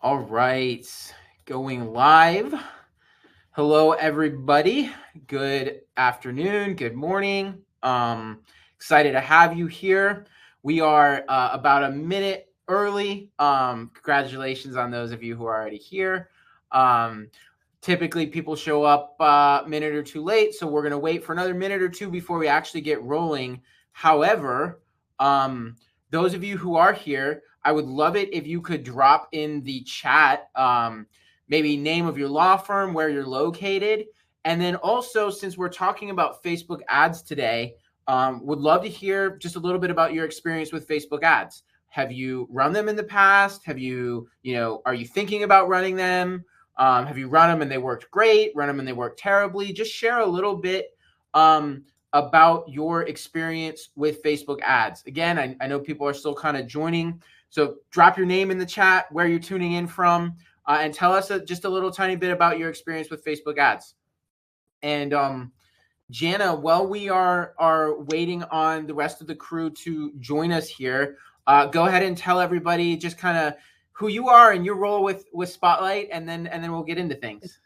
All right, going live. Hello, everybody. Good afternoon, good morning. Excited to have you here. We are about a minute early. Congratulations on those of you who are already here. Typically, people show up a minute or two late, so we're going to wait for another minute or two before we actually get rolling. However, those of you who are here, I would love it if you could drop in the chat maybe name of your law firm, where you're located. And then also, since we're talking about Facebook ads today, would love to hear just a little bit about your experience with Facebook ads. Have you run them in the past? Have you, are you thinking about running them? Have you run them and they worked great? Run them and they worked terribly? Just share a little bit about your experience with Facebook ads. Again, I know people are still kind of joining. So drop your name in the chat, where you're tuning in from, and tell us just a little tiny bit about your experience with Facebook ads. And Jana, while we are waiting on the rest of the crew to join us here, go ahead and tell everybody just kind of who you are and your role with Spotlight, and then we'll get into things.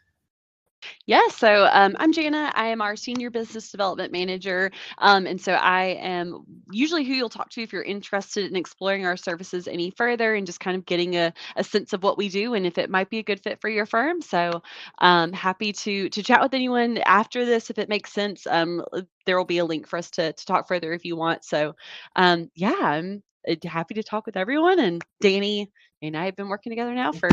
Yeah, so I'm Jana. I am our Senior Business Development Manager. And so I am usually who you'll talk to if you're interested in exploring our services any further and just kind of getting a sense of what we do and if it might be a good fit for your firm. So happy to chat with anyone after this if it makes sense. There will be a link for us to talk further if you want. So yeah, I'm happy to talk with everyone. And Danny and I have been working together now for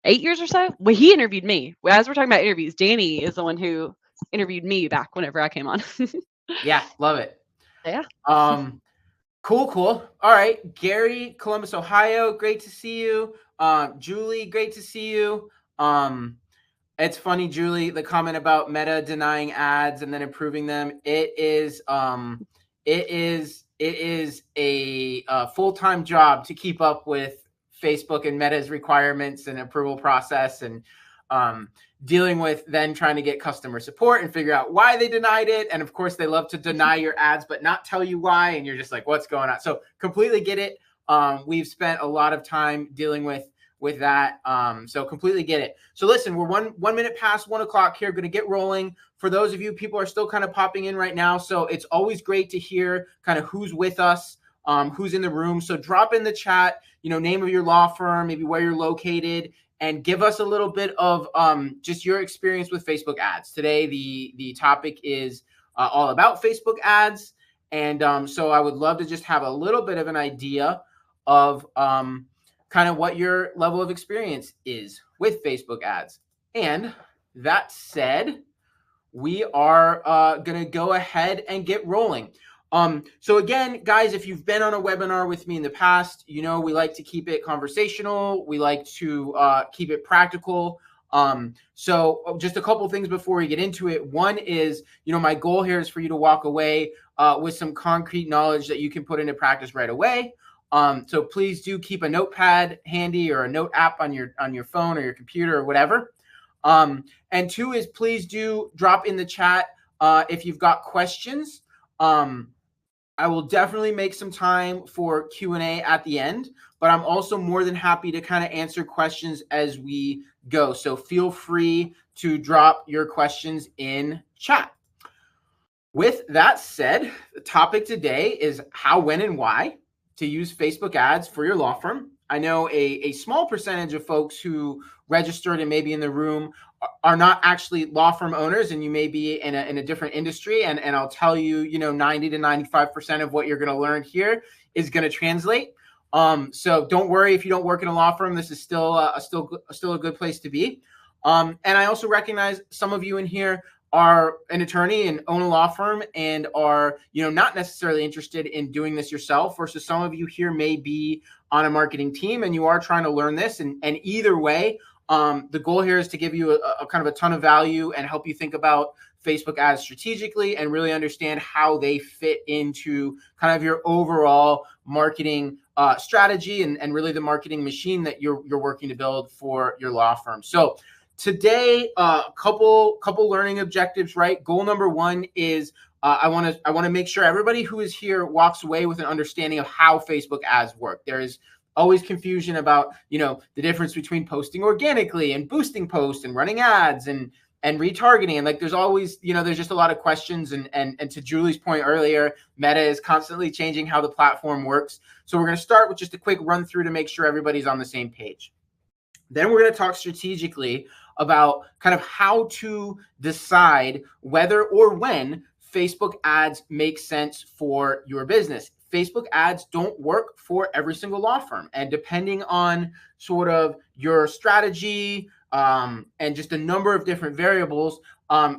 8 years or so. Well, he interviewed me. As we're talking about interviews, Danny is the one who interviewed me back whenever I came on. Yeah, love it. Yeah. Cool. All right, Gary, Columbus, Ohio, great to see you. Julie, great to see you. It's funny, Julie, the comment about Meta denying ads and then approving them. It is a full-time job to keep up with Facebook and Meta's requirements and approval process, and dealing with then trying to get customer support and figure out why they denied it. And of course, they love to deny your ads but not tell you why, and you're just like, what's going on? So completely get it. We've spent a lot of time dealing with that. So completely get it. So listen, we're one minute past 1 o'clock here. Going to get rolling. For those of you, people are still kind of popping in right now. So it's always great to hear kind of who's with us, who's in the room. So drop in the chat, name of your law firm, maybe where you're located, and give us a little bit of just your experience with Facebook ads. Today, the topic is all about Facebook ads. And so I would love to just have a little bit of an idea of kind of what your level of experience is with Facebook ads. And that said, we are going to go ahead and get rolling. So again, guys, if you've been on a webinar with me in the past, we like to keep it conversational. We like to keep it practical. So just a couple things before we get into it. One is, my goal here is for you to walk away with some concrete knowledge that you can put into practice right away. So please do keep a notepad handy or a note app on your phone or your computer or whatever. And two is, please do drop in the chat if you've got questions. I will definitely make some time for Q&A at the end, but I'm also more than happy to kind of answer questions as we go. So feel free to drop your questions in chat. With that said, the topic today is how, when, and why to use Facebook ads for your law firm. I know a small percentage of folks who registered and maybe in the room are not actually law firm owners, and you may be in a different industry. And I'll tell you, 90 to 95% of what you're going to learn here is going to translate. So don't worry if you don't work in a law firm. This is still a good place to be. And I also recognize some of you in here are an attorney and own a law firm and are, not necessarily interested in doing this yourself, versus some of you here may be on a marketing team and you are trying to learn this. And either way, the goal here is to give you a kind of a ton of value and help you think about Facebook ads strategically and really understand how they fit into kind of your overall marketing strategy and really the marketing machine that you're working to build for your law firm. So today, a couple learning objectives, right? Goal number one is I want to make sure everybody who is here walks away with an understanding of how Facebook ads work. There is always confusion about, the difference between posting organically and boosting posts and running ads and retargeting. And like, there's always, there's just a lot of questions. And to Julie's point earlier, Meta is constantly changing how the platform works. So we're going to start with just a quick run through to make sure everybody's on the same page. Then we're going to talk strategically about kind of how to decide whether or when Facebook ads make sense for your business. Facebook ads don't work for every single law firm. And depending on sort of your strategy and just a number of different variables,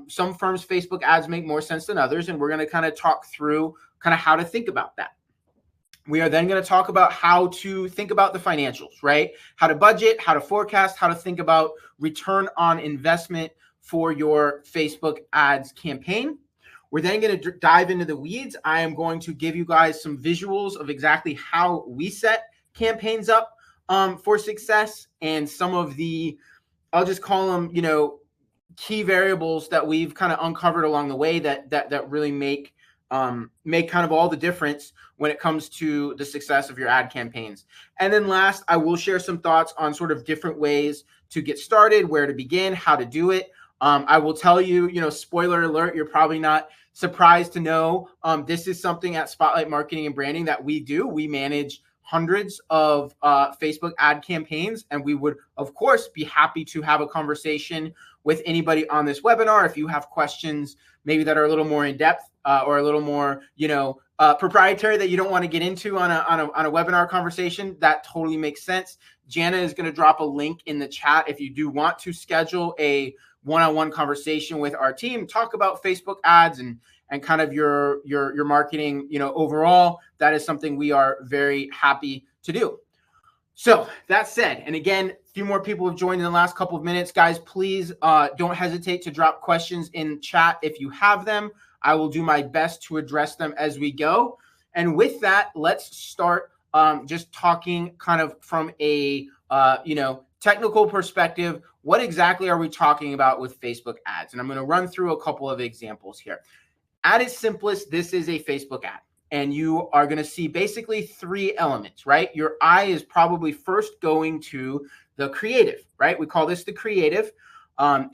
some firms' Facebook ads make more sense than others. And we're going to kind of talk through kind of how to think about that. We are then going to talk about how to think about the financials, right? How to budget, how to forecast, how to think about return on investment for your Facebook ads campaign. We're then going to dive into the weeds. I am going to give you guys some visuals of exactly how we set campaigns up for success and some of the, I'll just call them, key variables that we've kind of uncovered along the way that really make kind of all the difference when it comes to the success of your ad campaigns. And then last, I will share some thoughts on sort of different ways to get started, where to begin, how to do it. I will tell you, spoiler alert, you're probably not surprised to know this is something at Spotlight Marketing and Branding that we do. We manage hundreds of Facebook ad campaigns, and we would, of course, be happy to have a conversation with anybody on this webinar. If you have questions maybe that are a little more in depth or a little more, proprietary that you don't want to get into on a webinar conversation, that totally makes sense. Jana is going to drop a link in the chat if you do want to schedule a one-on-one conversation with our team, talk about Facebook ads and kind of your marketing, overall. That is something we are very happy to do. So that said, and again, a few more people have joined in the last couple of minutes. Guys, please don't hesitate to drop questions in chat if you have them. I will do my best to address them as we go. And with that, let's start just talking kind of from a, technical perspective. What exactly are we talking about with Facebook ads? And I'm going to run through a couple of examples here. At its simplest, this is a Facebook ad. And you are going to see basically three elements, right? Your eye is probably first going to the creative, right? We call this the creative.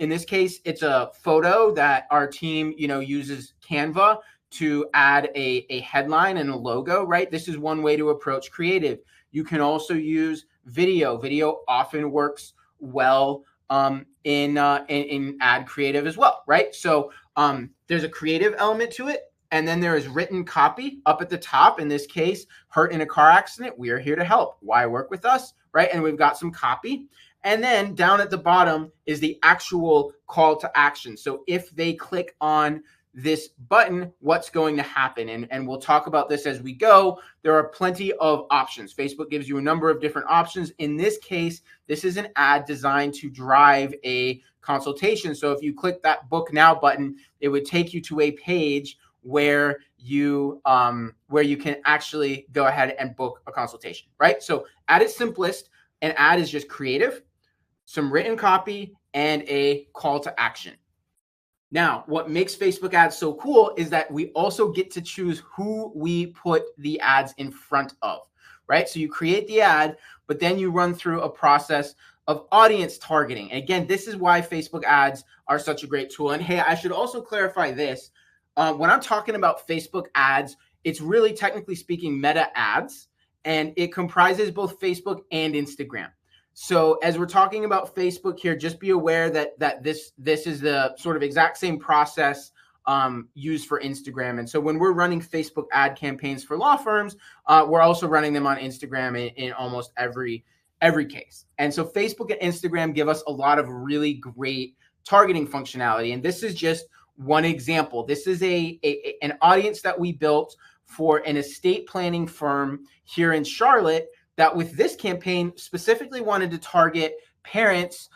In this case, it's a photo that our team, uses Canva to add a headline and a logo, right? This is one way to approach creative. You can also use video. Video often works well in ad creative as well, right? So there's a creative element to it. And then there is written copy up at the top. In this case, hurt in a car accident. We are here to help. Why work with us, right? And we've got some copy. And then down at the bottom is the actual call to action. So if they click on this button, what's going to happen? And we'll talk about this as we go. There are plenty of options. Facebook gives you a number of different options. In this case, this is an ad designed to drive a consultation. So if you click that book now button, it would take you to a page where you can actually go ahead and book a consultation, right? So at its simplest, an ad is just creative, some written copy, and a call to action. Now, what makes Facebook ads so cool is that we also get to choose who we put the ads in front of, right? So you create the ad, but then you run through a process of audience targeting. And again, this is why Facebook ads are such a great tool. And hey, I should also clarify this. When I'm talking about Facebook ads, it's really technically speaking Meta ads, and it comprises both Facebook and Instagram. So as we're talking about Facebook here, just be aware that this is the sort of exact same process used for Instagram. And so when we're running Facebook ad campaigns for law firms, we're also running them on Instagram in almost every case. And so Facebook and Instagram give us a lot of really great targeting functionality. And this is just one example. This is an audience that we built for an estate planning firm here in Charlotte that with this campaign specifically wanted to target parents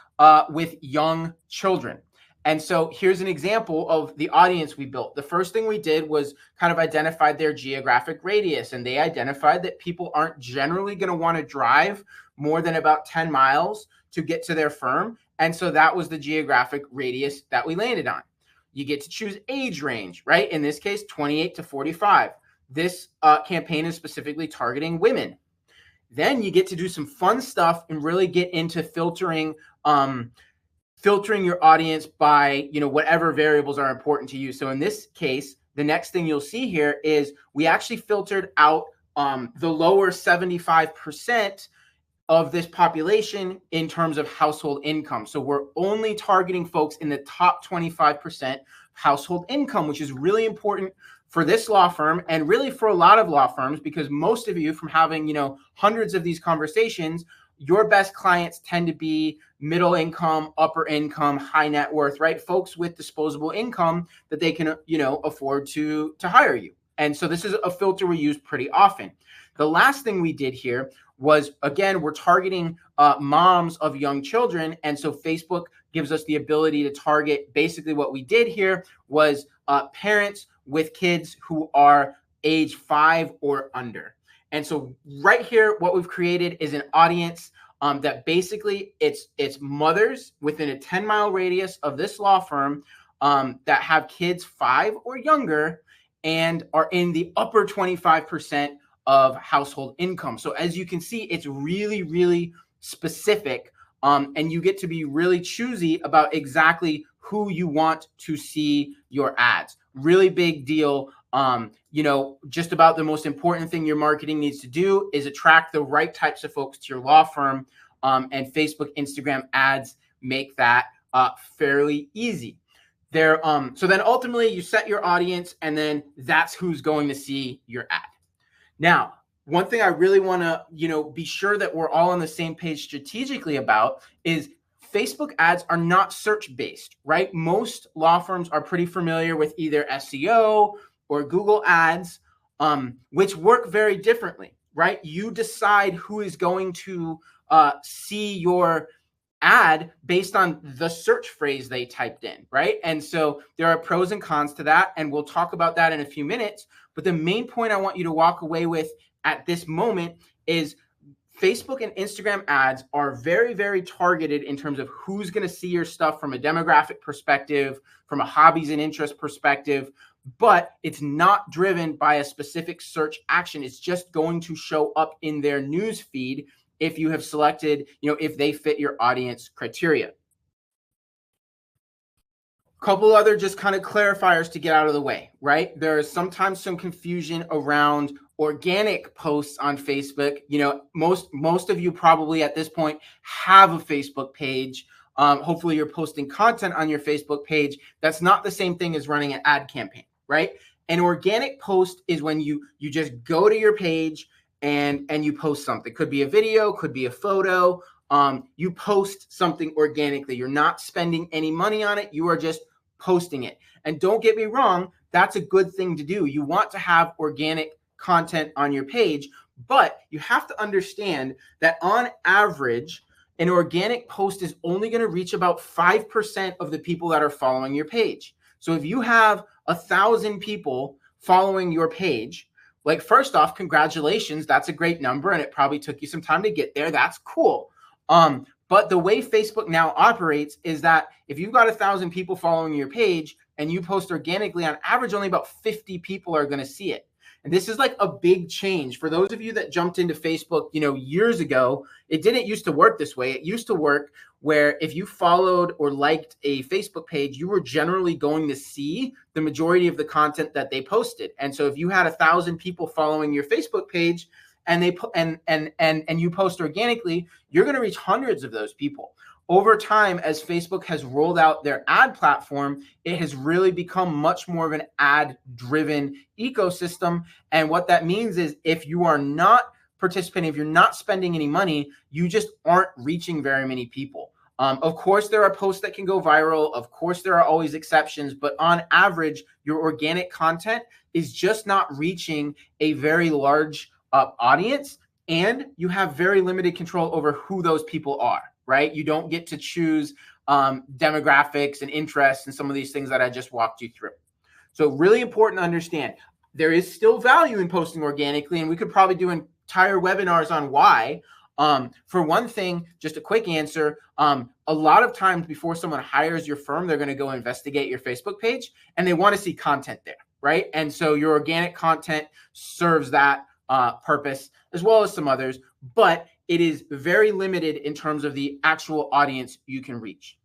with young children. And so here's an example of the audience we built. The first thing we did was kind of identify their geographic radius, and they identified that people aren't generally going to want to drive more than about 10 miles to get to their firm. And so that was the geographic radius that we landed on. You get to choose age range, right? In this case, 28 to 45. This campaign is specifically targeting women. Then you get to do some fun stuff and really get into filtering your audience by, whatever variables are important to you. So in this case, the next thing you'll see here is we actually filtered out the lower 75% of this population in terms of household income. So we're only targeting folks in the top 25% household income, which is really important for this law firm and really for a lot of law firms, because most of you, from having, hundreds of these conversations, your best clients tend to be middle income, upper income, high net worth, right? Folks with disposable income that they can, afford to hire you. And so this is a filter we use pretty often. The last thing we did here was, again, we're targeting moms of young children. And so Facebook gives us the ability to target, basically what we did here was parents with kids who are age 5 or under. And so right here, what we've created is an audience that basically it's mothers within a 10-mile radius of this law firm that have kids 5 or younger and are in the upper 25% of household income. So as you can see, it's really, really specific, and you get to be really choosy about exactly who you want to see your ads. Really big deal. Just about the most important thing your marketing needs to do is attract the right types of folks to your law firm, and Facebook, Instagram ads make that fairly easy. So then ultimately you set your audience, and then that's who's going to see your ad. Now, one thing I really want to, be sure that we're all on the same page strategically about is Facebook ads are not search-based, right? Most law firms are pretty familiar with either SEO or Google ads, which work very differently, right? You decide who is going to see your ad based on the search phrase they typed in, right? And so there are pros and cons to that, and we'll talk about that in a few minutes. But the main point I want you to walk away with at this moment is Facebook and Instagram ads are very, very targeted in terms of who's going to see your stuff from a demographic perspective, from a hobbies and interest perspective, but it's not driven by a specific search action. It's just going to show up in their news feed if you have selected, if they fit your audience criteria. Couple other just kind of clarifiers to get out of the way, right? There is sometimes some confusion around organic posts on Facebook. Most of you probably at this point have a Facebook page. Hopefully you're posting content on your Facebook page. That's not the same thing as running an ad campaign, right? An organic post is when you just go to your page and you post something. Could be a video, could be a photo. You post something organically. You're not spending any money on it. You are just posting it. And don't get me wrong, that's a good thing to do. You want to have organic content on your page, but you have to understand that on average, an organic post is only going to reach about 5% of the people that are following your page. So if you have 1,000 people following your page, like, first off, congratulations. That's a great number, and it probably took you some time to get there. That's cool. But the way Facebook now operates is that if you've got 1,000 people following your page and you post organically, on average, only about 50 people are going to see it. And this is like a big change. For those of you that jumped into Facebook, years ago, it didn't used to work this way. It used to work where if you followed or liked a Facebook page, you were generally going to see the majority of the content that they posted. And so if you had 1,000 people following your Facebook page, and you post organically, you're going to reach hundreds of those people. Over time, as Facebook has rolled out their ad platform, it has really become much more of an ad-driven ecosystem. And what that means is if you are not participating, if you're not spending any money, you just aren't reaching very many people. Of course, there are posts that can go viral. Of course, there are always exceptions. But on average, your organic content is just not reaching a very large audience, and you have very limited control over who those people are, right? You don't get to choose demographics and interests and some of these things that I just walked you through. So really important to understand, there is still value in posting organically, and we could probably do entire webinars on why. For one thing, just a quick answer, a lot of times before someone hires your firm, they're going to go investigate your Facebook page, and they want to see content there, right? And so your organic content serves that purpose, as well as some others, but it is very limited in terms of the actual audience you can reach.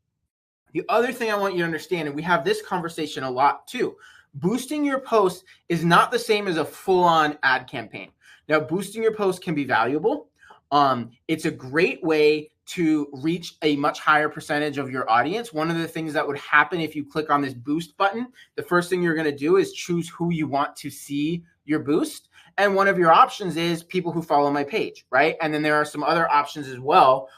The other thing I want you to understand, and we have this conversation a lot too, boosting your post is not the same as a full-on ad campaign. Now, boosting your post can be valuable. It's a great way to reach a much higher percentage of your audience. One of the things that would happen if you click on this boost button, the first thing you're going to do is choose who you want to see your boost. And one of your options is people who follow my page, right? And then there are some other options as well.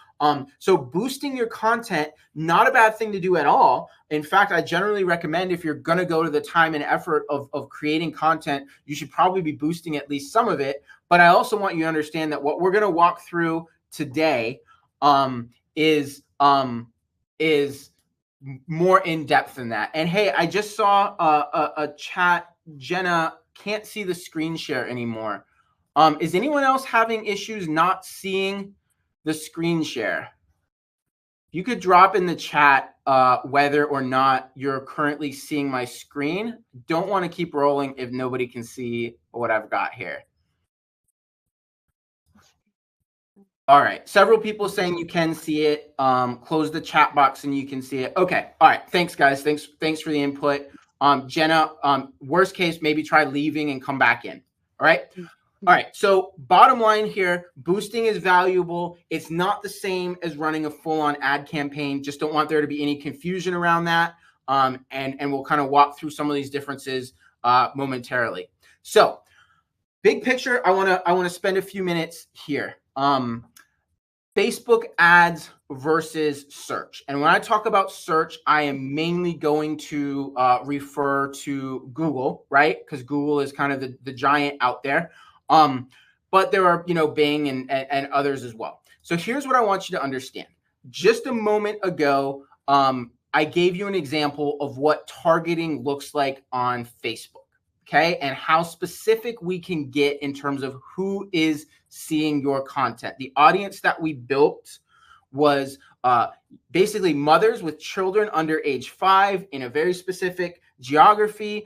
So boosting your content, not a bad thing to do at all. In fact, I generally recommend if you're going to go to the time and effort of creating content, you should probably be boosting at least some of it. But I also want you to understand that what we're going to walk through today is more in depth than that. And hey, I just saw a chat. Jenna can't see the screen share anymore. Is anyone else having issues not seeing the screen share? You could drop in the chat whether or not you're currently seeing my screen. Don't want to keep rolling if nobody can see what I've got here. All right, several people saying you can see it. Close the chat box and you can see it. Okay, all right, thanks guys. Thanks for the input. Jenna, worst case, maybe try leaving and come back in. All right. All right, so bottom line here, boosting is valuable. It's not the same as running a full-on ad campaign. Just don't want there to be any confusion around that. And we'll kind of walk through some of these differences momentarily. So big picture, I want to spend a few minutes here. Facebook ads versus search. And when I talk about search, I am mainly going to refer to Google, right? Because Google is kind of the giant out there. But there are, Bing and others as well. So here's what I want you to understand. Just a moment ago, I gave you an example of what targeting looks like on Facebook, okay? And how specific we can get in terms of who is seeing your content. The audience that we built was basically mothers with children under age 5 in a very specific geography,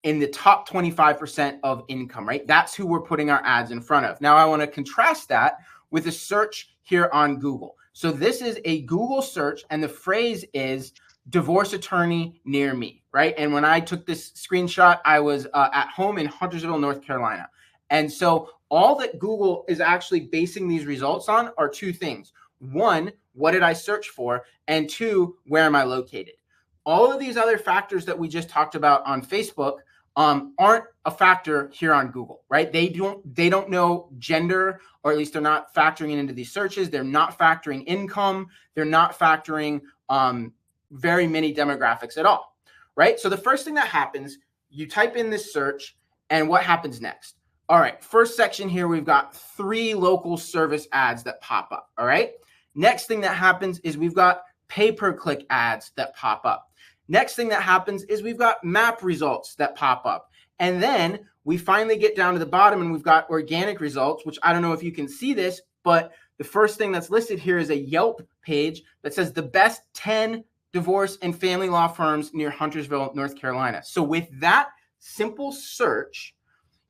in the top 25% of income, right? That's who we're putting our ads in front of. Now, I want to contrast that with a search here on Google. So this is a Google search, and the phrase is divorce attorney near me, right? And when I took this screenshot, I was at home in Huntersville, North Carolina. And so all that Google is actually basing these results on are two things. One, what did I search for? And two, where am I located? All of these other factors that we just talked about on Facebook aren't a factor here on Google, right? They don't know gender, or at least they're not factoring it into these searches. They're not factoring income. They're not factoring very many demographics at all, right? So the first thing that happens, you type in this search, and what happens next? All right, first section here, we've got 3 local service ads that pop up, all right? Next thing that happens is we've got pay-per-click ads that pop up. Next thing that happens is we've got map results that pop up. And then we finally get down to the bottom and we've got organic results, which I don't know if you can see this, but the first thing that's listed here is a Yelp page that says the best 10 divorce and family law firms near Huntersville, North Carolina. So with that simple search,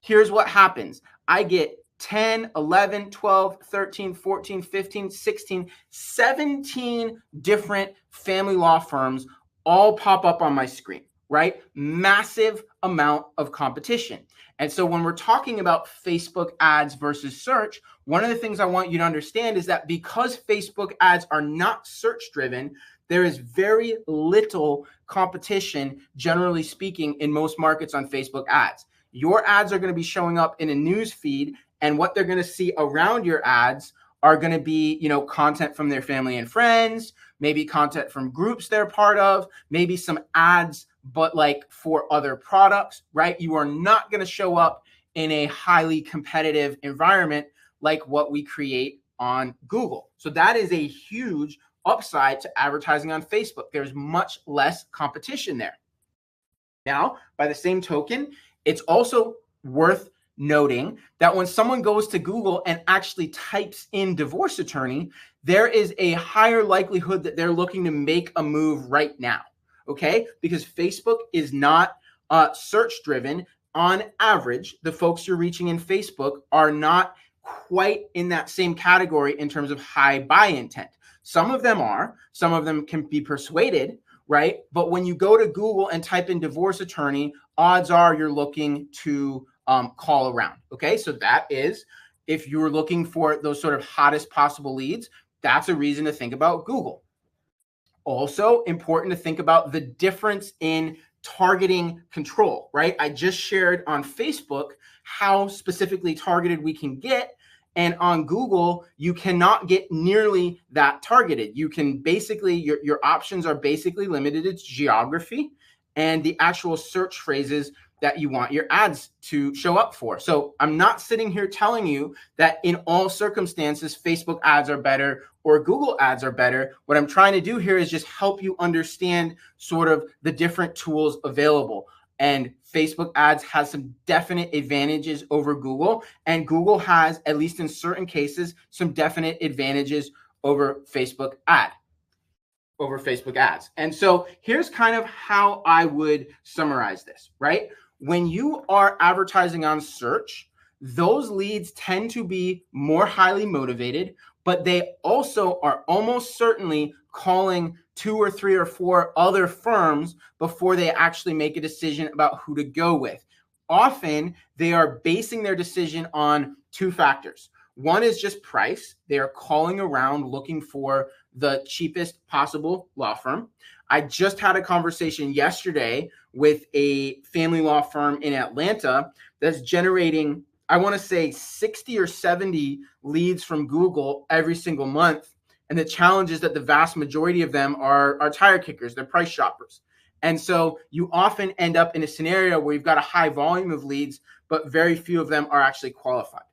here's what happens. I get 10, 11, 12, 13, 14, 15, 16, 17 different family law firms all pop up on my screen, right? Massive amount of competition. And so when we're talking about Facebook ads versus search, one of the things I want you to understand is that because Facebook ads are not search driven, there is very little competition, generally speaking, in most markets on Facebook ads. Your ads are going to be showing up in a news feed, and what they're going to see around your ads are going to be, content from their family and friends, maybe content from groups they're part of, maybe some ads, but like for other products, right? You are not going to show up in a highly competitive environment like what we create on Google. So that is a huge upside to advertising on Facebook. There's much less competition there. Now, by the same token, it's also worth noting that when someone goes to Google and actually types in divorce attorney, there is a higher likelihood that they're looking to make a move right now, okay? Because Facebook is not search driven. on average, the folks you're reaching in Facebook are not quite in that same category in terms of high buy intent. Some of them are, some of them can be persuaded, right? But when you go to Google and type in divorce attorney, odds are you're looking to call around. Okay, so that is, if you're looking for those sort of hottest possible leads, that's a reason to think about Google. Also important to think about the difference in targeting control, right? I just shared on Facebook how specifically targeted we can get. And on Google, you cannot get nearly that targeted. You can basically, your options are basically limited to geography and the actual search phrases that you want your ads to show up for. So I'm not sitting here telling you that in all circumstances, Facebook ads are better or Google ads are better. What I'm trying to do here is just help you understand sort of the different tools available. And Facebook ads has some definite advantages over Google, and Google has, at least in certain cases, some definite advantages over Facebook ads. And so here's kind of how I would summarize this, right? When you are advertising on search, those leads tend to be more highly motivated, but they also are almost certainly calling 2 or 3 or 4 other firms before they actually make a decision about who to go with. Often they are basing their decision on 2 factors. One is just price. They are calling around looking for the cheapest possible law firm. I just had a conversation yesterday with a family law firm in Atlanta that's generating, I want to say 60 or 70 leads from Google every single month. And the challenge is that the vast majority of them are tire kickers, they're price shoppers. And so you often end up in a scenario where you've got a high volume of leads, but very few of them are actually qualified.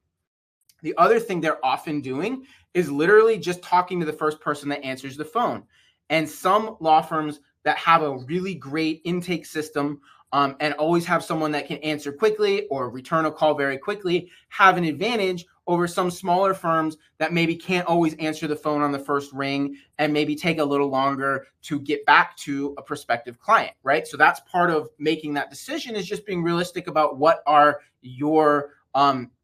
The other thing they're often doing is literally just talking to the first person that answers the phone. And some law firms that have a really great intake system and always have someone that can answer quickly or return a call very quickly have an advantage over some smaller firms that maybe can't always answer the phone on the first ring and maybe take a little longer to get back to a prospective client, right? So that's part of making that decision, is just being realistic about what are your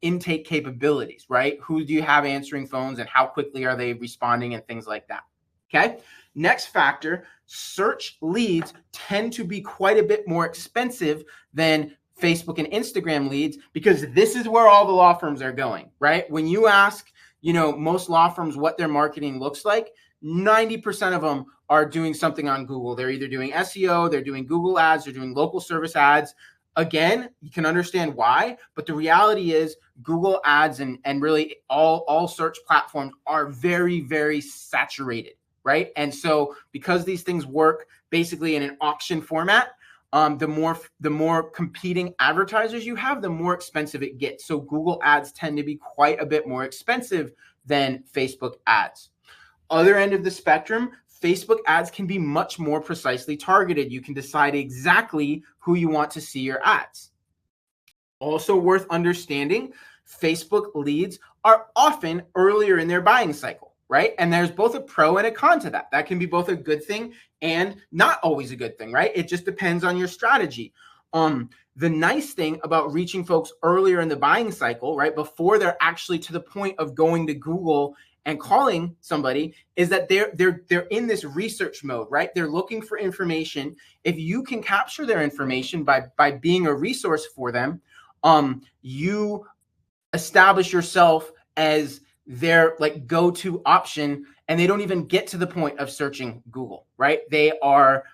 intake capabilities, right? Who do you have answering phones and how quickly are they responding and things like that. Okay. Next factor, search leads tend to be quite a bit more expensive than Facebook and Instagram leads, because this is where all the law firms are going, right? When you ask, most law firms what their marketing looks like, 90% of them are doing something on Google. They're either doing SEO, they're doing Google ads, they're doing local service ads. Again, you can understand why, but the reality is Google ads and really all search platforms are very, very saturated, right? And so because these things work basically in an auction format, the more competing advertisers you have, the more expensive it gets. So Google ads tend to be quite a bit more expensive than Facebook ads. Other end of the spectrum, Facebook ads can be much more precisely targeted. You can decide exactly who you want to see your ads. Also worth understanding, Facebook leads are often earlier in their buying cycle, right? And there's both a pro and a con to that. That can be both a good thing and not always a good thing, right? It just depends on your strategy. The nice thing about reaching folks earlier in the buying cycle, right, before they're actually to the point of going to Google and calling somebody, is that they're in this research mode, right? They're looking for information. If you can capture their information by being a resource for them, you establish yourself as their go-to option, and they don't even get to the point of searching Google, right? They are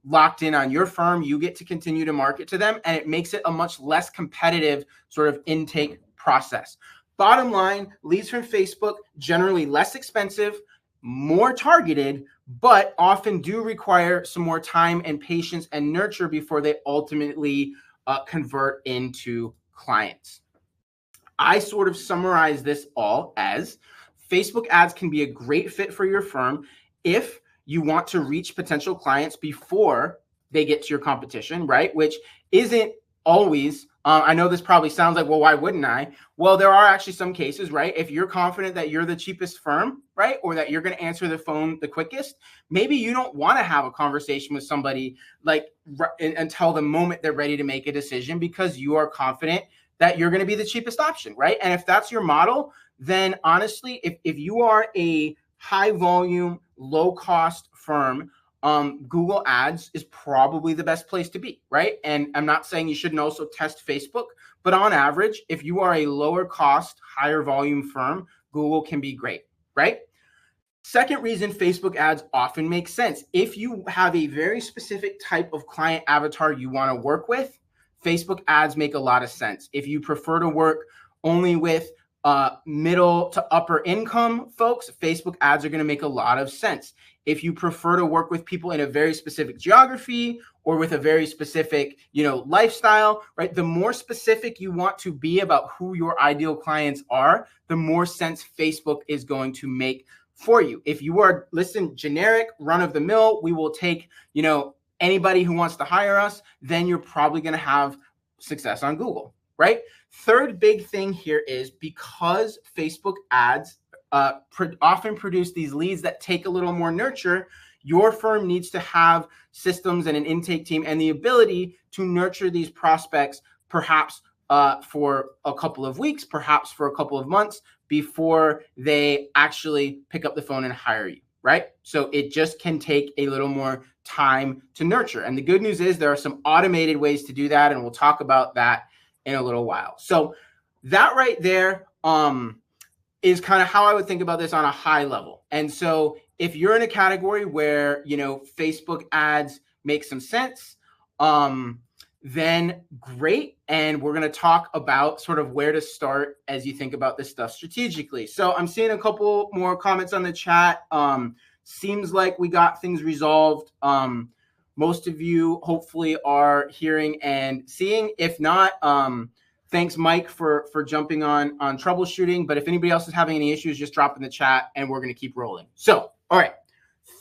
locked in on your firm. You get to continue to market to them, and it makes it a much less competitive sort of intake process. Bottom line, leads from Facebook, generally less expensive, more targeted, but often do require some more time and patience and nurture before they ultimately convert into clients. I sort of summarize this all as Facebook ads can be a great fit for your firm if you want to reach potential clients before they get to your competition, right? Which isn't always, I know this probably sounds like, well, why wouldn't I? Well, there are actually some cases, right? If you're confident that you're the cheapest firm, right? right? Or that you're going to answer the phone the quickest. Maybe you don't want to have a conversation with somebody like until the moment they're ready to make a decision, because you are confident that you're going to be the cheapest option, right? And if that's your model, then honestly, if you are a high volume, low cost firm, Google Ads is probably the best place to be, right? And I'm not saying you shouldn't also test Facebook, but on average, if you are a lower cost, higher volume firm, Google can be great, right? Second reason Facebook ads often make sense. If you have a very specific type of client avatar you want to work with, Facebook ads make a lot of sense. If you prefer to work only with middle to upper income folks, Facebook ads are going to make a lot of sense. If you prefer to work with people in a very specific geography or with a very specific, lifestyle, right? The more specific you want to be about who your ideal clients are, the more sense Facebook is going to make for you. If you are, generic, run of the mill, we will take, anybody who wants to hire us, then you're probably going to have success on Google, right? Third big thing here is because Facebook ads often produce these leads that take a little more nurture, your firm needs to have systems and an intake team and the ability to nurture these prospects, perhaps for a couple of weeks, perhaps for a couple of months before they actually pick up the phone and hire you, right? So it just can take a little more time to nurture. And the good news is there are some automated ways to do that, and we'll talk about that in a little while. So that right there is kind of how I would think about this on a high level. And so if you're in a category where, Facebook ads make some sense, then great. And we're going to talk about sort of where to start as you think about this stuff strategically. So I'm seeing a couple more comments on the chat. Seems like we got things resolved. Most of you hopefully are hearing and seeing. If not, thanks, Mike, for jumping on troubleshooting. But if anybody else is having any issues, just drop in the chat and we're going to keep rolling. So, all right,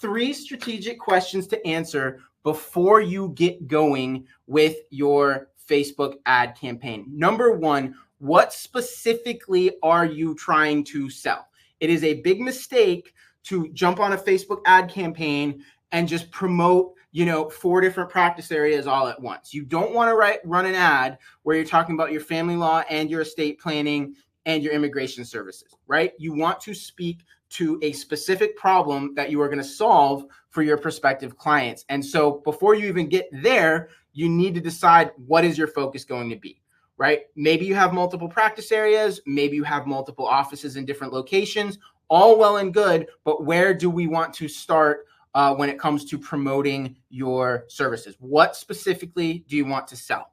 3 strategic questions to answer before you get going with your Facebook ad campaign. Number 1, what specifically are you trying to sell? It is a big mistake to jump on a Facebook ad campaign and just promote 4 different practice areas all at once. You don't want to run an ad where you're talking about your family law and your estate planning and your immigration services, right? You want to speak to a specific problem that you are going to solve for your prospective clients. And so before you even get there, you need to decide what is your focus going to be, right? Maybe you have multiple practice areas, maybe you have multiple offices in different locations, all well and good, but where do we want to start when it comes to promoting your services? What specifically do you want to sell?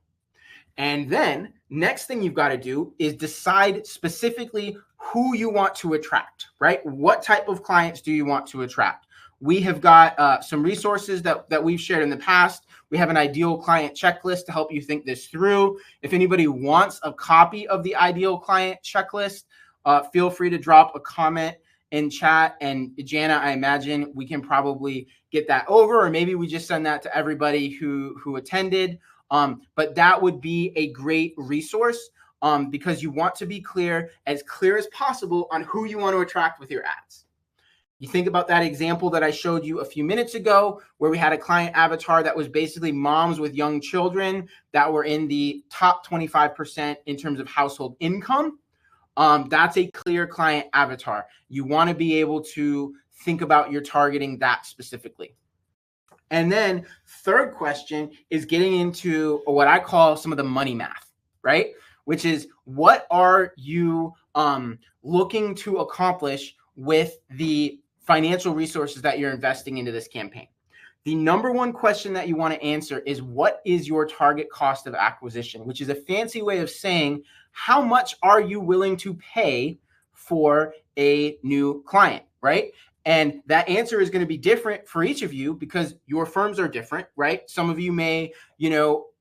And then next thing you've got to do is decide specifically who you want to attract, right? What type of clients do you want to attract? We have got some resources that we've shared in the past. We have an ideal client checklist to help you think this through. If anybody wants a copy of the ideal client checklist, feel free to drop a comment in chat. And Jana, I imagine we can probably get that over, or maybe we just send that to everybody who attended. But that would be a great resource because you want to be as clear as possible on who you want to attract with your ads. You think about that example that I showed you a few minutes ago, where we had a client avatar that was basically moms with young children that were in the top 25% in terms of household income. That's a clear client avatar. You want to be able to think about your targeting that specifically. And then third question is getting into what I call some of the money math, right? Which is, what are you looking to accomplish with the financial resources that you're investing into this campaign? The number one question that you want to answer is, what is your target cost of acquisition? Which is a fancy way of saying, how much are you willing to pay for a new client, right? And that answer is going to be different for each of you because your firms are different, right? Some of you may,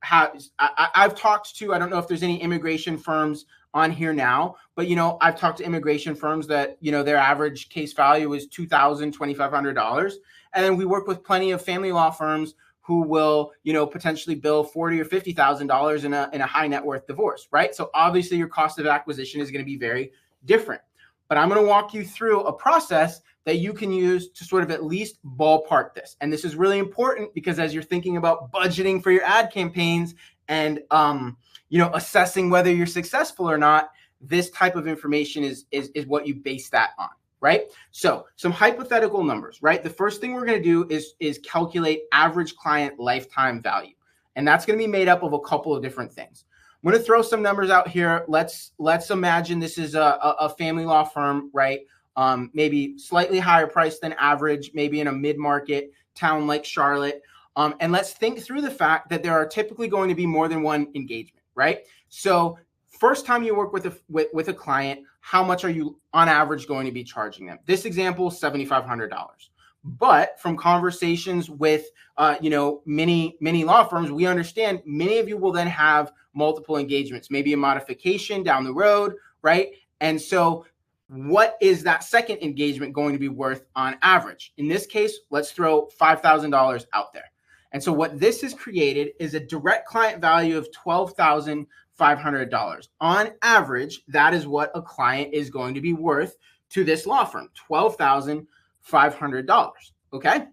I've talked to, I don't know if there's any immigration firms on here now, but, I've talked to immigration firms that, their average case value is $2,000, $2,500. And then we work with plenty of family law firms who will, potentially bill $40,000 or $50,000 in a high net worth divorce, right? So obviously your cost of acquisition is going to be very different. but I'm going to walk you through a process that you can use to sort of at least ballpark this. And this is really important because as you're thinking about budgeting for your ad campaigns and assessing whether you're successful or not, this type of information is what you base that on, right? So some hypothetical numbers, right? The first thing we're going to do is calculate average client lifetime value. And that's going to be made up of a couple of different things. I'm going to throw some numbers out here. Let's imagine this is a family law firm, right? Maybe slightly higher price than average, maybe in a mid-market town like Charlotte. And let's think through the fact that there are typically going to be more than one engagement, right? So first time you work with a client, how much are you on average going to be charging them? This example is $7,500. But from conversations with many law firms, we understand many of you will then have multiple engagements, maybe a modification down the road, right? And so what is that second engagement going to be worth on average? In this case, let's throw $5,000 out there. And so what this has created is a direct client value of $12,500. On average, that is what a client is going to be worth to this law firm, $12,500, okay?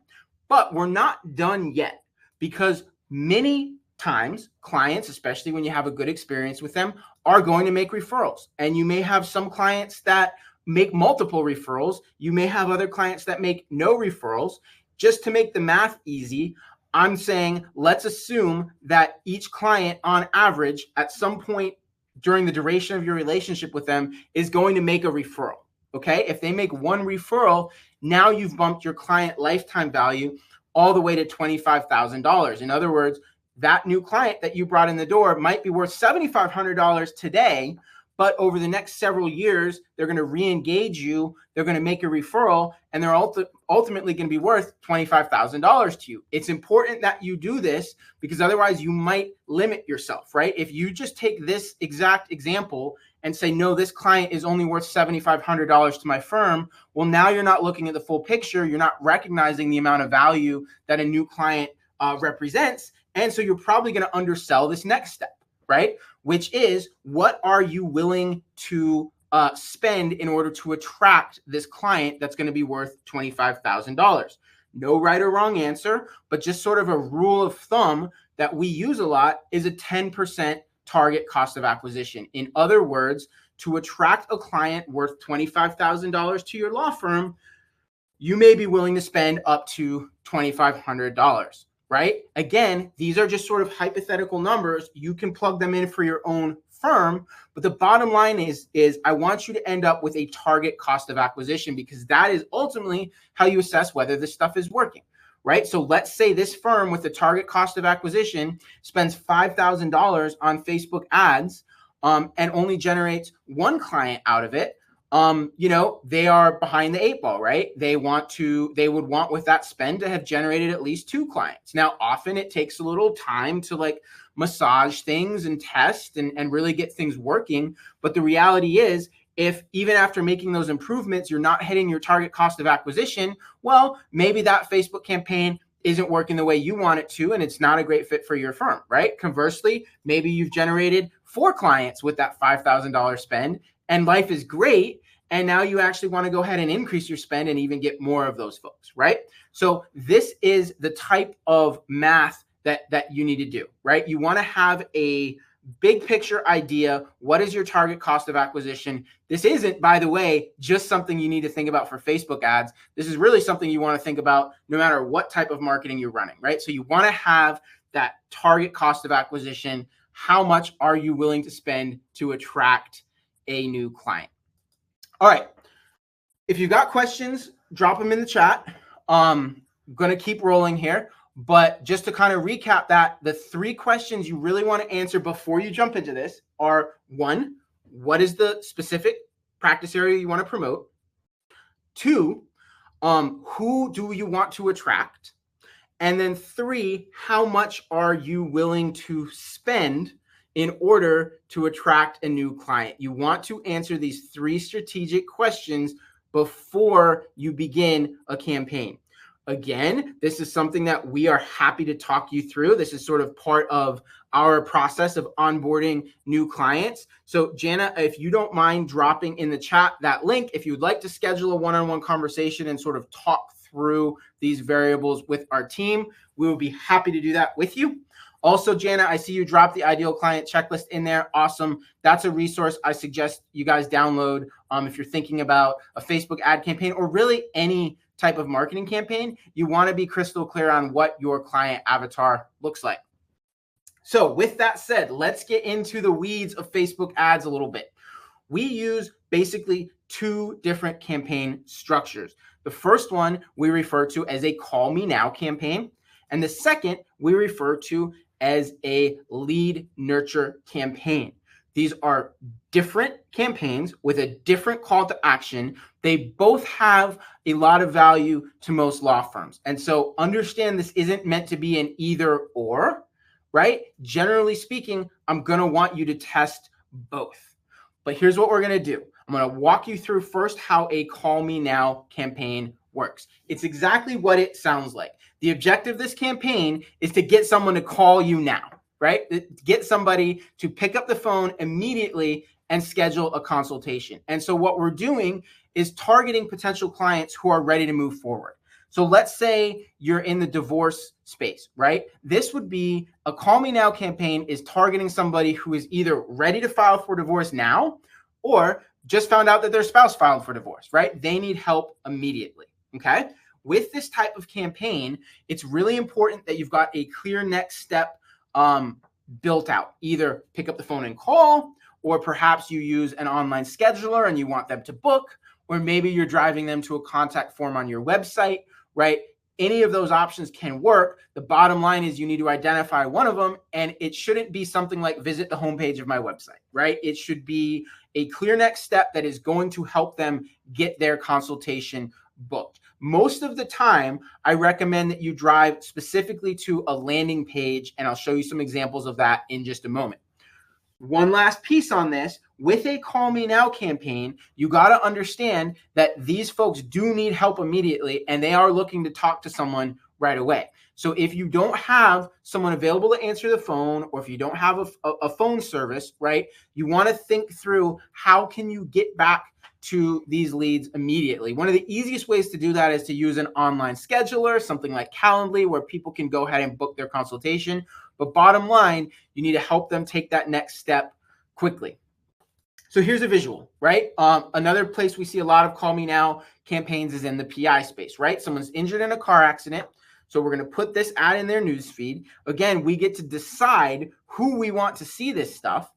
But we're not done yet because many times clients, especially when you have a good experience with them, are going to make referrals. And you may have some clients that make multiple referrals. You may have other clients that make no referrals. Just to make the math easy, I'm saying let's assume that each client on average at some point during the duration of your relationship with them is going to make a referral. Okay, if they make one referral, now you've bumped your client lifetime value all the way to $25,000. In other words, that new client that you brought in the door might be worth $7,500 today, but over the next several years, they're going to re-engage you, they're going to make a referral, and they're ultimately going to be worth $25,000 to you. It's important that you do this because otherwise you might limit yourself, right? If you just take this exact example and say, no, this client is only worth $7,500 to my firm, well, now you're not looking at the full picture. You're not recognizing the amount of value that a new client represents. And so you're probably going to undersell this next step, right? Which is, what are you willing to spend in order to attract this client that's going to be worth $25,000? No right or wrong answer, but just sort of a rule of thumb that we use a lot is a 10% target cost of acquisition. In other words, to attract a client worth $25,000 to your law firm, you may be willing to spend up to $2,500. Right? Again, these are just sort of hypothetical numbers. You can plug them in for your own firm, but the bottom line is I want you to end up with a target cost of acquisition because that is ultimately how you assess whether this stuff is working, right? So let's say this firm with the target cost of acquisition spends $5,000 on Facebook ads and only generates one client out of it. They are behind the eight ball, right? They would want with that spend to have generated at least two clients. Now, often it takes a little time to massage things and test and really get things working. But the reality is, if even after making those improvements, you're not hitting your target cost of acquisition, well, maybe that Facebook campaign isn't working the way you want it to, and it's not a great fit for your firm, right? Conversely, maybe you've generated 4 clients with that $5,000 spend and life is great. And now you actually want to go ahead and increase your spend and even get more of those folks, right? So this is the type of math that you need to do, right? You want to have a big picture idea. What is your target cost of acquisition? This isn't, by the way, just something you need to think about for Facebook ads. This is really something you want to think about no matter what type of marketing you're running, right? So you want to have that target cost of acquisition. How much are you willing to spend to attract a new client? All right. If you've got questions, drop them in the chat. I'm going to keep rolling here. But just to kind of recap that, the 3 questions you really want to answer before you jump into this are: 1, what is the specific practice area you want to promote? 2, who do you want to attract? And then 3, how much are you willing to spend in order to attract a new client? You want to answer these 3 strategic questions before you begin a campaign. Again, this is something that we are happy to talk you through. This is sort of part of our process of onboarding new clients. So Jana, if you don't mind dropping in the chat that link, if you'd like to schedule a one-on-one conversation and sort of talk through these variables with our team, we will be happy to do that with you. Also, Jana, I see you dropped the ideal client checklist in there. Awesome. That's a resource I suggest you guys download if you're thinking about a Facebook ad campaign or really any type of marketing campaign. You want to be crystal clear on what your client avatar looks like. So with that said, let's get into the weeds of Facebook ads a little bit. We use basically two different campaign structures. The first one we refer to as a call me now campaign. And the second we refer to as a lead nurture campaign. These are different campaigns with a different call to action. They both have a lot of value to most law firms. And so understand this isn't meant to be an either or, right? Generally speaking, I'm going to want you to test both. But here's what we're going to do. I'm going to walk you through first how a call me now campaign works. It's exactly what it sounds like. The objective of this campaign is to get someone to call you now, right? Get somebody to pick up the phone immediately and schedule a consultation. And so what we're doing is targeting potential clients who are ready to move forward. So let's say you're in the divorce space, right? This would be a call me now campaign is targeting somebody who is either ready to file for divorce now or just found out that their spouse filed for divorce, right? They need help immediately, okay? With this type of campaign, it's really important that you've got a clear next step built out. Either pick up the phone and call, or perhaps you use an online scheduler and you want them to book, or maybe you're driving them to a contact form on your website, right? Any of those options can work. The bottom line is you need to identify one of them, and it shouldn't be something like visit the homepage of my website, right? It should be a clear next step that is going to help them get their consultation booked. Most of the time, I recommend that you drive specifically to a landing page, and I'll show you some examples of that in just a moment. One last piece on this, with a call me now campaign, you got to understand that these folks do need help immediately, and they are looking to talk to someone right away. So if you don't have someone available to answer the phone, or if you don't have a phone service, right, you want to think through how can you get back to these leads immediately. One of the easiest ways to do that is to use an online scheduler, something like Calendly, where people can go ahead and book their consultation. But bottom line, you need to help them take that next step quickly. So here's a visual, right? Another place we see a lot of call me now campaigns is in the PI space, right? Someone's injured in a car accident. So we're going to put this ad in their newsfeed. Again, we get to decide who we want to see this stuff.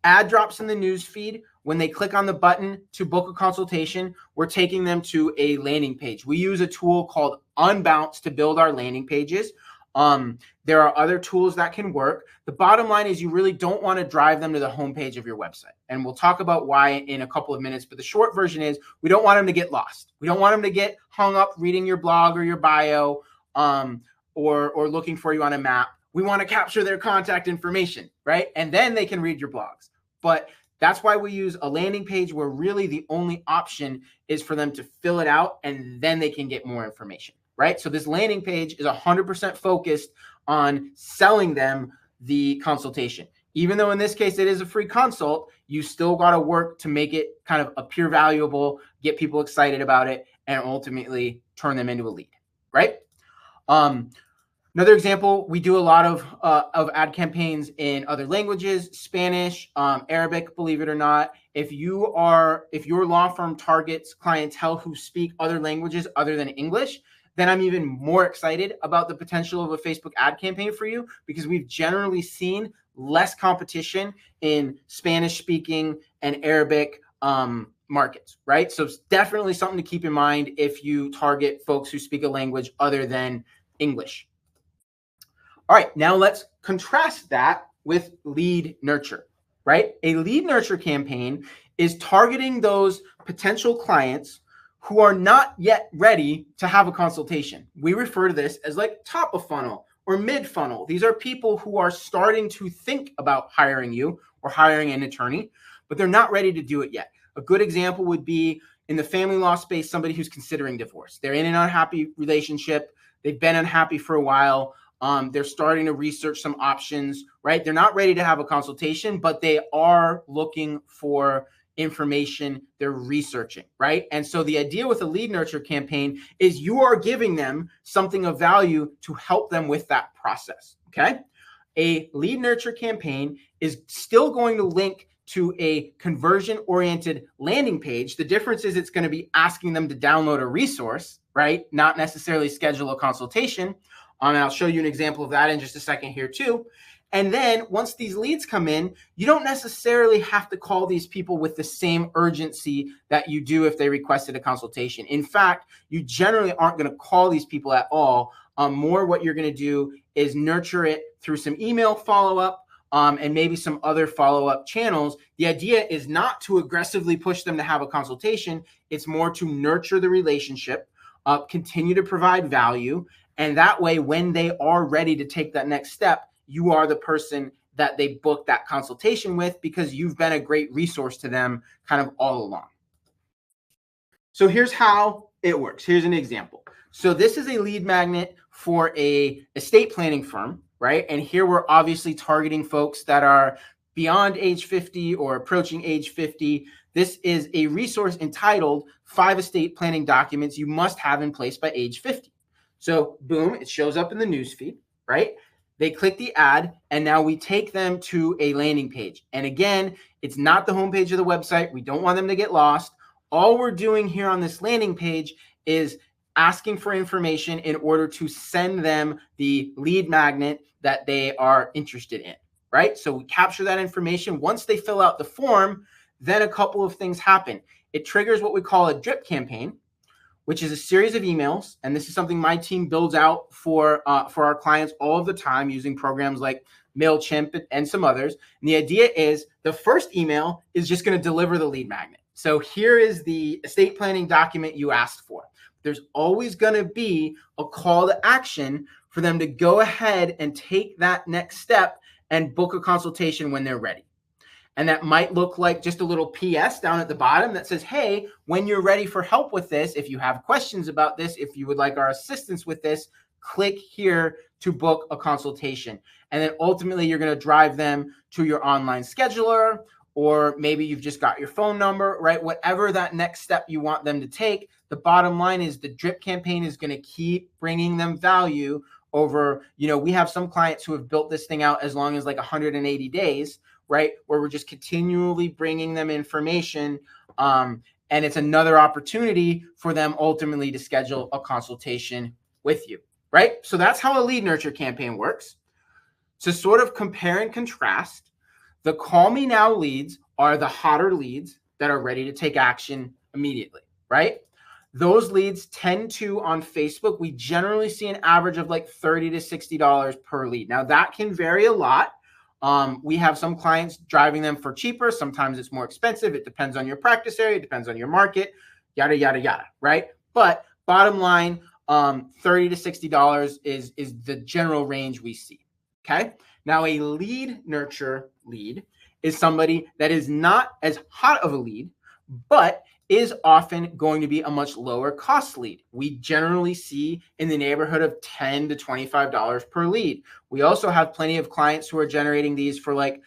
Ad drops in the newsfeed. When they click on the button to book a consultation, we're taking them to a landing page. We use a tool called Unbounce to build our landing pages. There are other tools that can work. The bottom line is you really don't want to drive them to the homepage of your website. And we'll talk about why in a couple of minutes. But the short version is we don't want them to get lost. We don't want them to get hung up reading your blog or your bio or looking for you on a map. We want to capture their contact information, right? And then they can read your blogs. But that's why we use a landing page where really the only option is for them to fill it out and then they can get more information, right? So this landing page is 100% focused on selling them the consultation. Even though in this case it is a free consult, you still got to work to make it kind of appear valuable, get people excited about it, and ultimately turn them into a lead, right? Another example, we do a lot of ad campaigns in other languages, Spanish, Arabic, believe it or not. If your law firm targets clientele who speak other languages other than English, then I'm even more excited about the potential of a Facebook ad campaign for you, because we've generally seen less competition in Spanish speaking and Arabic markets, right? So it's definitely something to keep in mind if you target folks who speak a language other than English. All right, now let's contrast that with lead nurture, right? A lead nurture campaign is targeting those potential clients who are not yet ready to have a consultation. We refer to this as like top of funnel or mid funnel. These are people who are starting to think about hiring you or hiring an attorney, but they're not ready to do it yet. A good example would be in the family law space, somebody who's considering divorce. They're in an unhappy relationship. They've been unhappy for a while. They're starting to research some options, right? They're not ready to have a consultation, but they are looking for information. They're researching, right? And so the idea with a lead nurture campaign is you are giving them something of value to help them with that process, okay? A lead nurture campaign is still going to link to a conversion-oriented landing page. The difference is it's going to be asking them to download a resource, right? Not necessarily schedule a consultation. And I'll show you an example of that in just a second here too. And then once these leads come in, you don't necessarily have to call these people with the same urgency that you do if they requested a consultation. In fact, you generally aren't going to call these people at all. More what you're going to do is nurture it through some email follow-up and maybe some other follow-up channels. The idea is not to aggressively push them to have a consultation. It's more to nurture the relationship, continue to provide value. And that way, when they are ready to take that next step, you are the person that they book that consultation with because you've been a great resource to them kind of all along. So here's how it works. Here's an example. So this is a lead magnet for a estate planning firm, right? And here we're obviously targeting folks that are beyond age 50 or approaching age 50. This is a resource entitled 5 estate planning documents you must have in place by age 50. So boom, it shows up in the newsfeed, right? They click the ad, and now we take them to a landing page. And again, it's not the homepage of the website. We don't want them to get lost. All we're doing here on this landing page is asking for information in order to send them the lead magnet that they are interested in, right? So we capture that information. Once they fill out the form, then a couple of things happen. It triggers what we call a drip campaign, which is a series of emails. And this is something my team builds out for our clients all of the time using programs like MailChimp and some others. And the idea is the first email is just going to deliver the lead magnet. So here is the estate planning document you asked for. There's always going to be a call to action for them to go ahead and take that next step and book a consultation when they're ready. And that might look like just a little PS down at the bottom that says, hey, when you're ready for help with this, if you have questions about this, if you would like our assistance with this, click here to book a consultation. And then ultimately you're going to drive them to your online scheduler, or maybe you've just got your phone number, right? Whatever that next step you want them to take. The bottom line is the drip campaign is going to keep bringing them value over, we have some clients who have built this thing out as long as like 180 days, right? Where we're just continually bringing them information. And it's another opportunity for them ultimately to schedule a consultation with you, right? So that's how a lead nurture campaign works. To sort of compare and contrast, the Call Me Now leads are the hotter leads that are ready to take action immediately, right? Those leads tend to, on Facebook, we generally see an average of like $30 to $60 per lead. Now that can vary a lot. We have some clients driving them for cheaper. Sometimes it's more expensive. It depends on your practice area. It depends on your market, yada, yada, yada, right? But bottom line, $30 to $60 is the general range we see, okay? Now a lead nurture lead is somebody that is not as hot of a lead, but is often going to be a much lower cost lead. We generally see in the neighborhood of $10 to $25 per lead. We also have plenty of clients who are generating these for like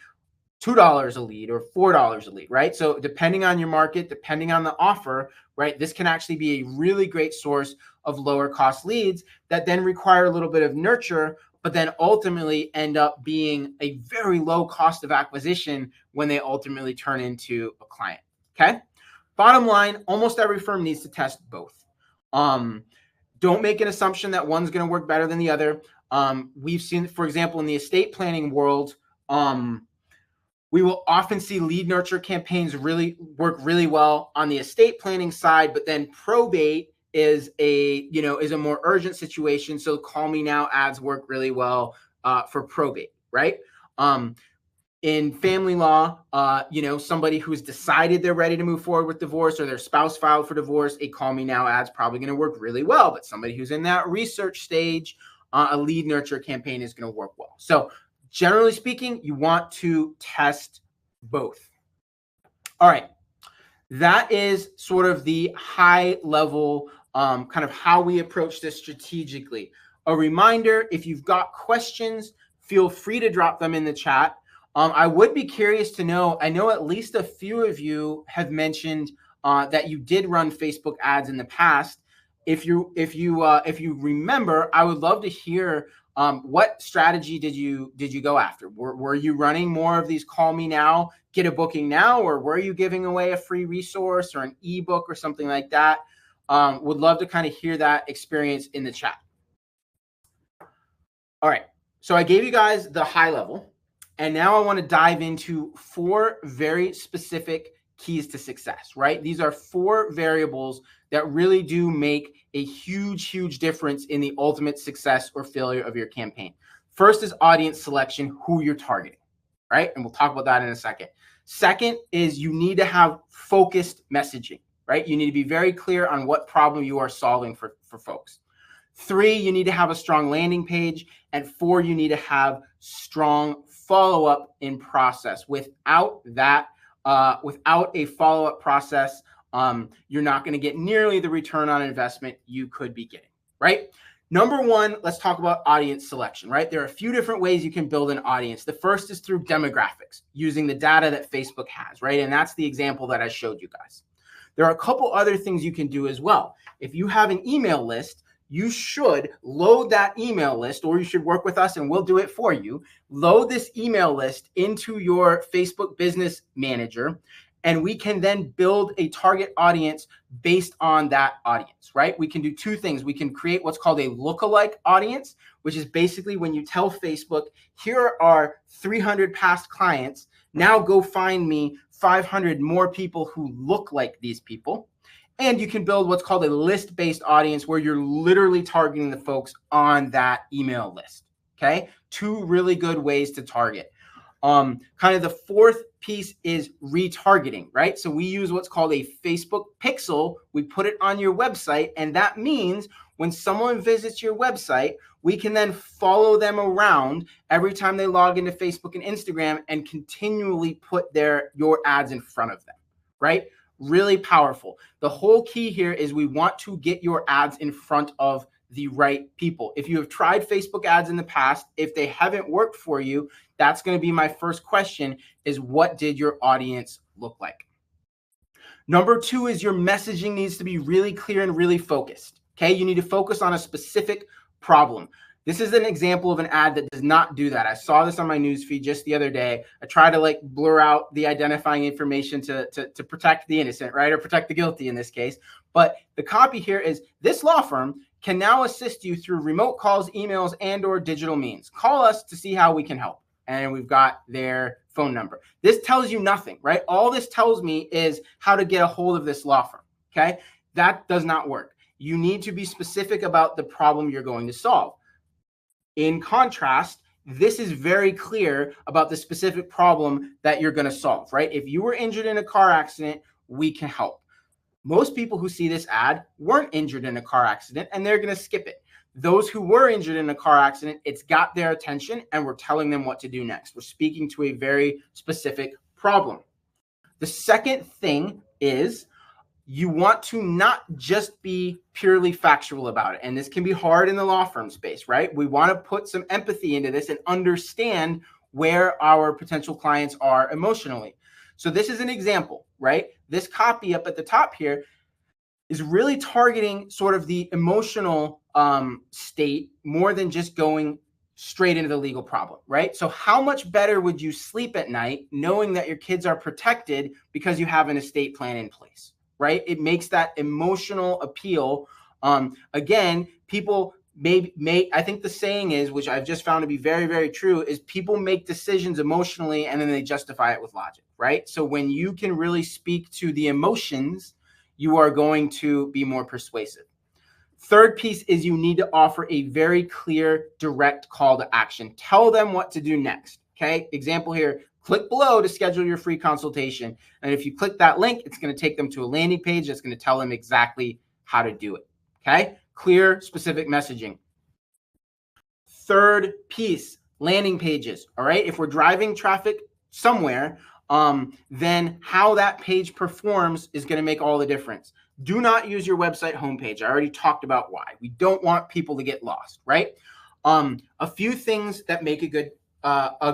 $2 a lead or $4 a lead, right? So depending on your market, depending on the offer, right, this can actually be a really great source of lower cost leads that then require a little bit of nurture, but then ultimately end up being a very low cost of acquisition when they ultimately turn into a client, okay? Bottom line, almost every firm needs to test both. Don't make an assumption that one's going to work better than the other. We've seen, for example, in the estate planning world, we will often see lead nurture campaigns really work really well on the estate planning side, but then probate is a more urgent situation. So Call Me Now ads work really well for probate, right? In family law, somebody who's decided they're ready to move forward with divorce or their spouse filed for divorce, a Call Me Now ad's probably going to work really well. But somebody who's in that research stage, a lead nurture campaign is going to work well. So generally speaking, you want to test both. All right. That is sort of the high level kind of how we approach this strategically. A reminder, if you've got questions, feel free to drop them in the chat. I would be curious to know, I know at least a few of you have mentioned that you did run Facebook ads in the past. If you remember, I would love to hear what strategy did you go after? Were you running more of these call me now, get a booking now, or were you giving away a free resource or an ebook or something like that? Would love to kind of hear that experience in the chat. All right, so I gave you guys the high level, and now I want to dive into 4 very specific keys to success, right? These are 4 variables that really do make a huge difference in the ultimate success or failure of your campaign. First is audience selection, who you're targeting, right? And we'll talk about that in a second. Second is you need to have focused messaging, right? You need to be very clear on what problem you are solving for folks. 3, you need to have a strong landing page. And 4, you need to have strong follow-up in process. Without that, without a follow-up process, you're not going to get nearly the return on investment you could be getting, right? Number 1, let's talk about audience selection, right? There are a few different ways you can build an audience. The first is through demographics, using the data that Facebook has, right? And that's the example that I showed you guys. There are a couple other things you can do as well. If you have an email list, you should load that email list, or you should work with us and we'll do it for you. Load this email list into your Facebook Business Manager, and we can then build a target audience based on that audience, right? We can do 2 things. We can create what's called a lookalike audience, which is basically when you tell Facebook, here are 300 past clients. Now go find me 500 more people who look like these people. And you can build what's called a list-based audience, where you're literally targeting the folks on that email list, okay? 2 really good ways to target. Kind of the 4th piece is retargeting, right? So we use what's called a Facebook pixel. We put it on your website, and that means when someone visits your website, we can then follow them around every time they log into Facebook and Instagram and continually put your ads in front of them, right? Really powerful. The whole key here is we want to get your ads in front of the right people. If you have tried Facebook ads in the past, if they haven't worked for you, that's going to be my first question, is what did your audience look like? Number 2 is your messaging needs to be really clear and really focused. Okay, you need to focus on a specific problem. This is an example of an ad that does not do that. I saw this on my newsfeed just the other day. I try to blur out the identifying information to protect the innocent, right? Or protect the guilty in this case. But the copy here is, this law firm can now assist you through remote calls, emails, and or digital means. Call us to see how we can help. And we've got their phone number. This tells you nothing, right? All this tells me is how to get a hold of this law firm, okay? That does not work. You need to be specific about the problem you're going to solve. In contrast, this is very clear about the specific problem that you're going to solve, right? If you were injured in a car accident, we can help. Most people who see this ad weren't injured in a car accident, and they're going to skip it. Those who were injured in a car accident, it's got their attention, and we're telling them what to do next. We're speaking to a very specific problem. The second thing is, you want to not just be purely factual about it. And this can be hard in the law firm space, right? We want to put some empathy into this and understand where our potential clients are emotionally. So this is an example, right? This copy up at the top here is really targeting sort of the emotional state more than just going straight into the legal problem, right? So how much better would you sleep at night knowing that your kids are protected because you have an estate plan in place? Right? It makes that emotional appeal. Again, people I think the saying is, which I've just found to be very, very true, is people make decisions emotionally and then they justify it with logic, right? So when you can really speak to the emotions, you are going to be more persuasive. Third piece is you need to offer a very clear, direct call to action. Tell them what to do next. Okay. Example here. Click below to schedule your free consultation. And if you click that link, it's going to take them to a landing page that's going to tell them exactly how to do it. Okay? Clear, specific messaging. Third piece, landing pages. All right? If we're driving traffic somewhere, then how that page performs is going to make all the difference. Do not use your website homepage. I already talked about why. We don't want people to get lost, right? A few things that make a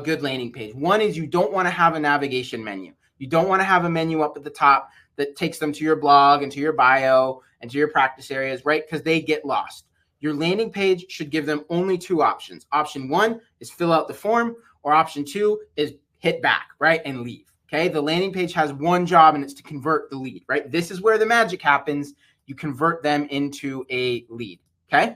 good landing page. One is you don't want to have a navigation menu. You don't want to have a menu up at the top that takes them to your blog and to your bio and to your practice areas, right? Because they get lost. Your landing page should give them only two options. Option one is fill out the form, or option two is hit back, right, and leave. Okay, the landing page has one job, and it's to convert the lead, right? This is where the magic happens. You convert them into a lead. Okay.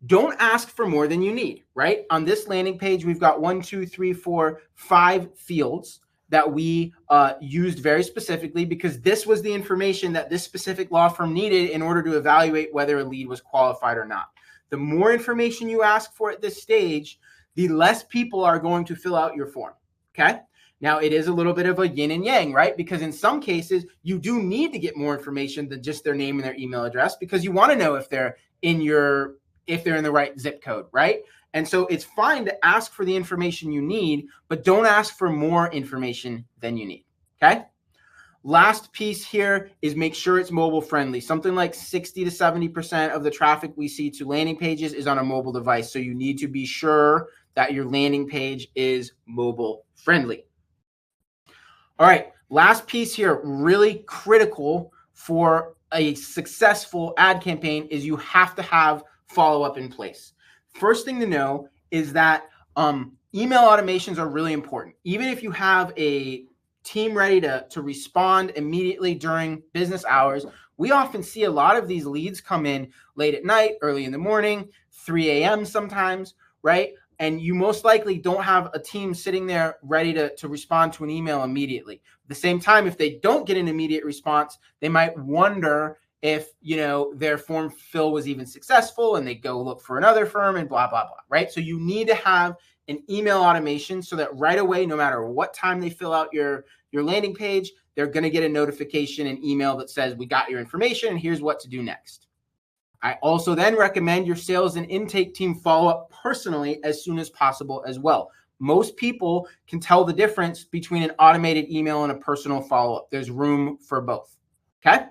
Don't ask for more than you need, right? On this landing page, we've got 5 fields that we used very specifically because this was the information that this specific law firm needed in order to evaluate whether a lead was qualified or not. The more information you ask for at this stage, the less people are going to fill out your form, okay? Now, it is a little bit of a yin and yang, right? Because in some cases, you do need to get more information than just their name and their email address because you want to know if they're in the right zip code, right? And so it's fine to ask for the information you need, but don't ask for more information than you need, okay? Last piece here is make sure it's mobile friendly. Something like 60 to 70% of the traffic we see to landing pages is on a mobile device. So you need to be sure that your landing page is mobile friendly. All right, last piece here, really critical for a successful ad campaign is you have to have follow-up in place. First thing to know is that email automations are really important. Even if you have a team ready to respond immediately during business hours, we often see a lot of these leads come in late at night, early in the morning, 3 a.m. sometimes, right? And you most likely don't have a team sitting there ready to respond to an email immediately. At the same time, if they don't get an immediate response, they might wonder if, their form fill was even successful, and they go look for another firm and blah, blah, blah, right? So you need to have an email automation so that right away, no matter what time they fill out your landing page, they're going to get a notification, an email that says, we got your information and here's what to do next. I also then recommend your sales and intake team follow up personally as soon as possible as well. Most people can tell the difference between an automated email and a personal follow-up. There's room for both, okay?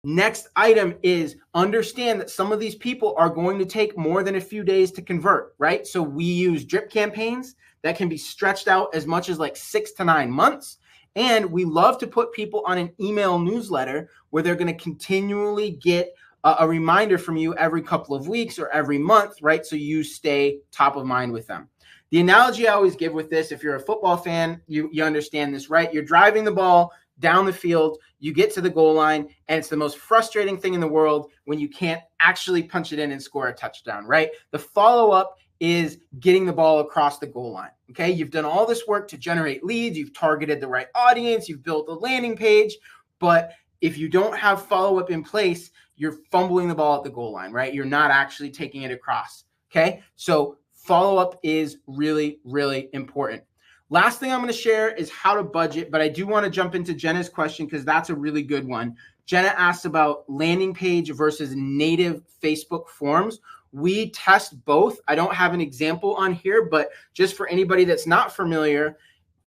Next item is understand that some of these people are going to take more than a few days to convert, right? So we use drip campaigns that can be stretched out as much as like 6 to 9 months. And we love to put people on an email newsletter where they're going to continually get a reminder from you every couple of weeks or every month, right? So you stay top of mind with them. The analogy I always give with this, if you're a football fan, you understand this, right? You're driving the ball down the field, you get to the goal line, and it's the most frustrating thing in the world when you can't actually punch it in and score a touchdown, right? The follow-up is getting the ball across the goal line, okay? You've done all this work to generate leads, you've targeted the right audience, you've built a landing page, but if you don't have follow-up in place, you're fumbling the ball at the goal line, right? You're not actually taking it across, okay? So follow-up is really, really important. Last thing I'm going to share is how to budget, but I do want to jump into Jenna's question because that's a really good one. Jenna asked about landing page versus native Facebook forms. We test both. I don't have an example on here, but just for anybody that's not familiar,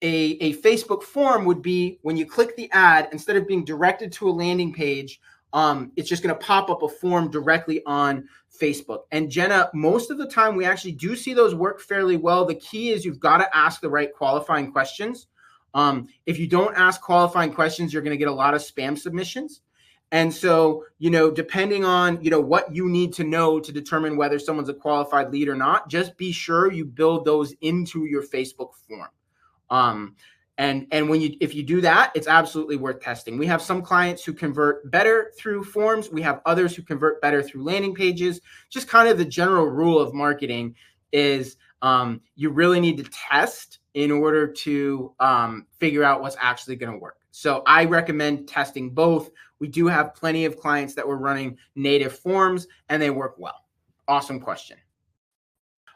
a Facebook form would be when you click the ad, instead of being directed to a landing page, it's just going to pop up a form directly on Facebook. And Jenna, most of the time we actually do see those work fairly well. The key is you've got to ask the right qualifying questions. If you don't ask qualifying questions, you're going to get a lot of spam submissions. And so, depending on, what you need to know to determine whether someone's a qualified lead or not, just be sure you build those into your Facebook form. And if you do that, it's absolutely worth testing. We have some clients who convert better through forms. We have others who convert better through landing pages. Just kind of the general rule of marketing is you really need to test in order to figure out what's actually going to work. So I recommend testing both. We do have plenty of clients that were running native forms and they work well. Awesome question.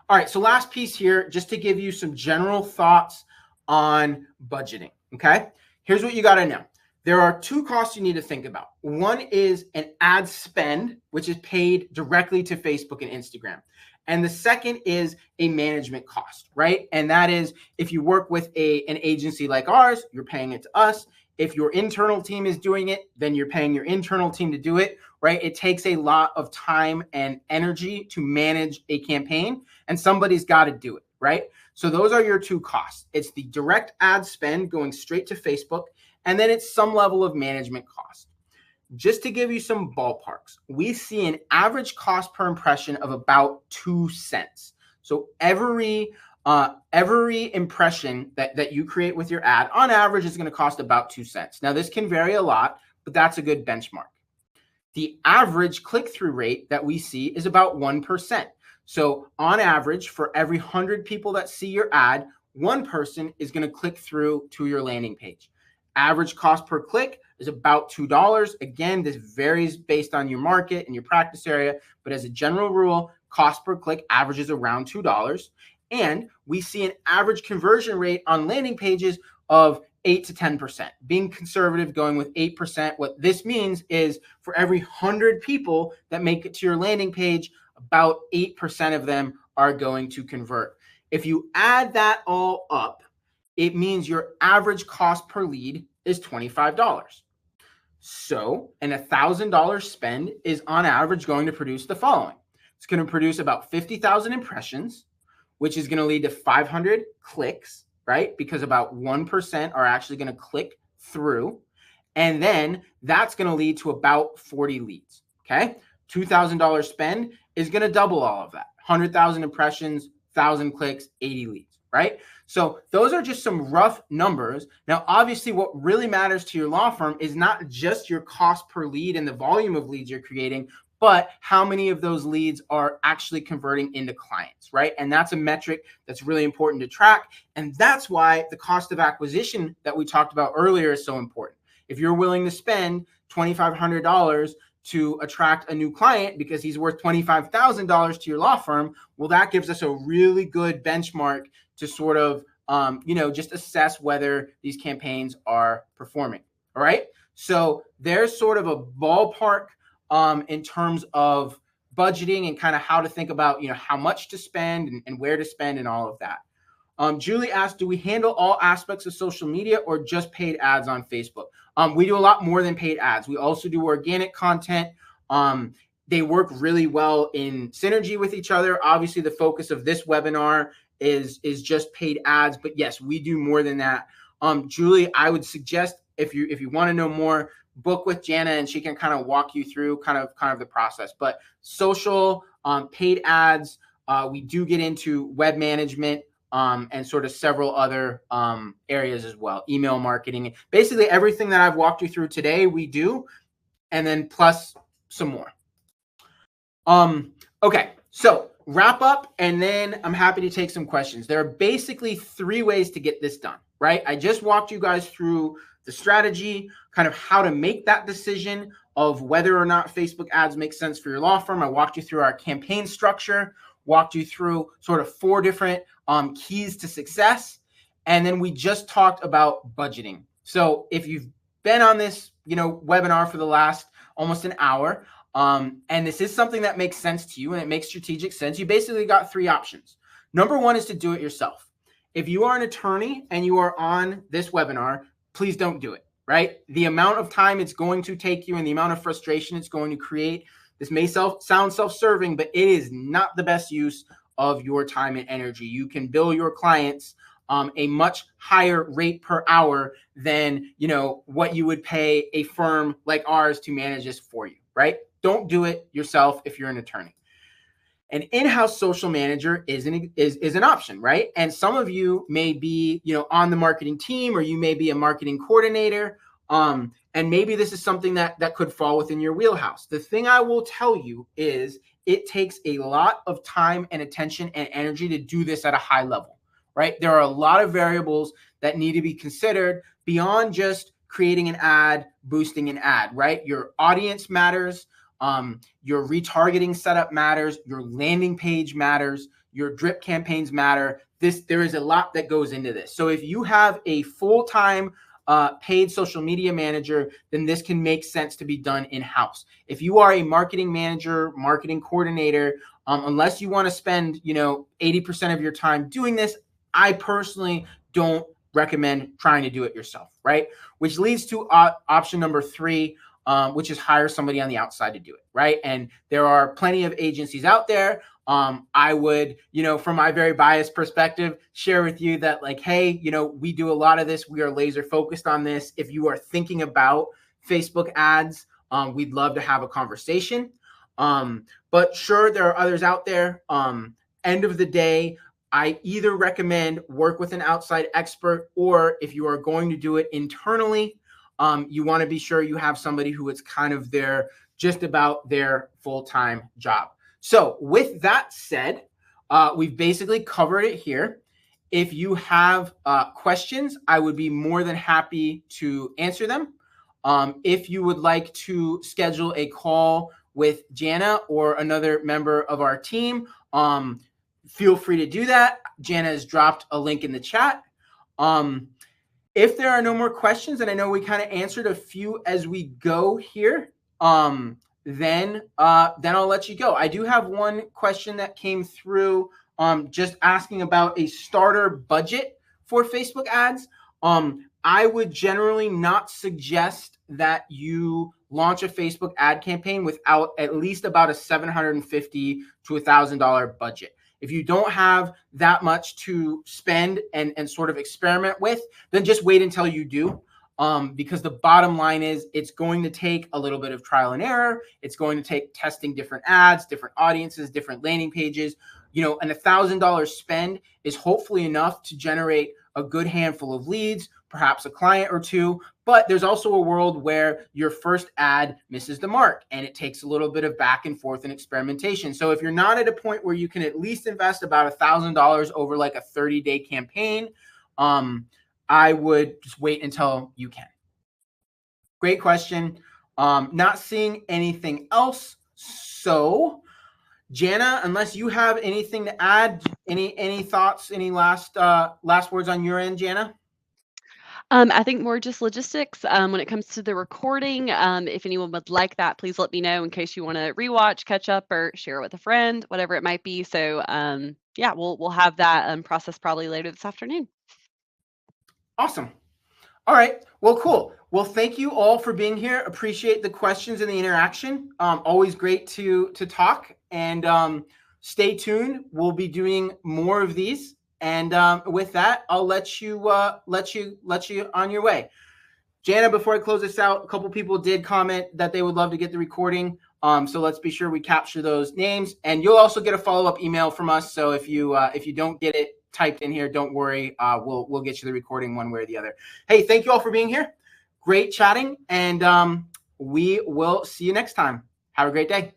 All right, so last piece here, just to give you some general thoughts on budgeting, okay? Here's what you got to know. There are two costs you need to think about. One is an ad spend, which is paid directly to Facebook and Instagram. And the second is a management cost, right? And that is if you work with an agency like ours, you're paying it to us. If your internal team is doing it, then you're paying your internal team to do it, right? It takes a lot of time and energy to manage a campaign, and somebody's got to do it, right? So those are your two costs. It's the direct ad spend going straight to Facebook, and then it's some level of management cost. Just to give you some ballparks, we see an average cost per impression of about 2 cents. So every impression that you create with your ad, on average, is going to cost about 2 cents. Now, this can vary a lot, but that's a good benchmark. The average click-through rate that we see is about 1%. So on average, for every 100 people that see your ad, one person is going to click through to your landing page. Average cost per click is about $2. Again, this varies based on your market and your practice area, but as a general rule, cost per click averages around $2. And we see an average conversion rate on landing pages of 8 to 10%. Being conservative, going with 8%. What this means is for every 100 people that make it to your landing page, about 8% of them are going to convert. If you add that all up, it means your average cost per lead is $25. So an $1,000 spend is on average going to produce the following. It's going to produce about 50,000 impressions, which is going to lead to 500 clicks, right? Because about 1% are actually going to click through. And then that's going to lead to about 40 leads, okay? $2,000 spend is going to double all of that. 100,000 impressions, 1,000 clicks, 80 leads, right? So those are just some rough numbers. Now, obviously, what really matters to your law firm is not just your cost per lead and the volume of leads you're creating, but how many of those leads are actually converting into clients, right? And that's a metric that's really important to track. And that's why the cost of acquisition that we talked about earlier is so important. If you're willing to spend $2,500 to attract a new client because he's worth $25,000 to your law firm, well, that gives us a really good benchmark to sort of, just assess whether these campaigns are performing. All right. So there's sort of a ballpark in terms of budgeting and kind of how to think about, how much to spend and where to spend and all of that. Julie asked, do we handle all aspects of social media or just paid ads on Facebook? We do a lot more than paid ads. We also do organic content. They work really well in synergy with each other. Obviously, the focus of this webinar is just paid ads, but yes, we do more than that. Julie, I would suggest if you want to know more, book with Jana and she can kind of walk you through kind of the process. But social, paid ads, we do get into web management, and sort of several other areas as well. Email marketing, basically everything that I've walked you through today, we do, and then plus some more. Okay, so wrap up, and then I'm happy to take some questions. There are basically 3 ways to get this done, right? I just walked you guys through the strategy, kind of how to make that decision of whether or not Facebook ads make sense for your law firm. I walked you through our campaign structure, walked you through sort of 4 different keys to success. And then we just talked about budgeting. So if you've been on this, webinar for the last almost an hour, and this is something that makes sense to you and it makes strategic sense, you basically got 3 options. Number 1 is to do it yourself. If you are an attorney and you are on this webinar, please don't do it, right? The amount of time it's going to take you and the amount of frustration it's going to create, this may sound self-serving, but it is not the best use of your time and energy. You can bill your clients a much higher rate per hour than what you would pay a firm like ours to manage this for you, right? Don't do it yourself if you're an attorney. An in-house social manager is an option, right? And some of you may be, on the marketing team, or you may be a marketing coordinator, and maybe this is something that could fall within your wheelhouse. The thing I will tell you is it takes a lot of time and attention and energy to do this at a high level, right? There are a lot of variables that need to be considered beyond just creating an ad, boosting an ad, right? Your audience matters. Your retargeting setup matters, your landing page matters, your drip campaigns matter. There is a lot that goes into this. So if you have a full-time paid social media manager, then this can make sense to be done in-house. If you are a marketing manager, marketing coordinator, Unless you want to spend, 80% of your time doing this, I personally don't recommend trying to do it yourself, right? Which leads to option number 3, which is hire somebody on the outside to do it, right? And there are plenty of agencies out there. I would, from my very biased perspective, share with you that like, hey, we do a lot of this. We are laser focused on this. If you are thinking about Facebook ads, we'd love to have a conversation. But sure, there are others out there. End of the day, I either recommend work with an outside expert, or if you are going to do it internally, you want to be sure you have somebody who is kind of just about their full-time job. So with that said, we've basically covered it here. If you have questions, I would be more than happy to answer them. If you would like to schedule a call with Jana or another member of our team, feel free to do that. Jana has dropped a link in the chat. If there are no more questions, and I know we kind of answered a few as we go here, then I'll let you go. I do have one question that came through, just asking about a starter budget for Facebook ads. I would generally not suggest that you launch a Facebook ad campaign without at least about a $750 to $1,000 budget. If you don't have that much to spend and sort of experiment with, then just wait until you do. Because the bottom line is it's going to take a little bit of trial and error. It's going to take testing different ads, different audiences, different landing pages. And $1,000 spend is hopefully enough to generate a good handful of leads, perhaps a client or two. But there's also a world where your first ad misses the mark and it takes a little bit of back and forth and experimentation. So if you're not at a point where you can at least invest about $1,000 over like a 30-day campaign, I would just wait until you can. Great question. Not seeing anything else. So Jana, unless you have anything to add, any thoughts, any last words on your end, Jana? I think more just logistics when it comes to the recording. If anyone would like that, please let me know in case you want to rewatch, catch up, or share it with a friend, whatever it might be. So yeah, we'll have that process probably later this afternoon. Awesome. All right. Well, cool. Well, thank you all for being here. Appreciate the questions and the interaction. Always great to talk, and stay tuned. We'll be doing more of these. And with that, I'll let you on your way. Jana, before I close this out, a couple people did comment that they would love to get the recording. So let's be sure we capture those names, and you'll also get a follow-up email from us. So if you don't get it typed in here, don't worry. We'll get you the recording one way or the other. Hey, thank you all for being here. Great chatting, and we will see you next time. Have a great day.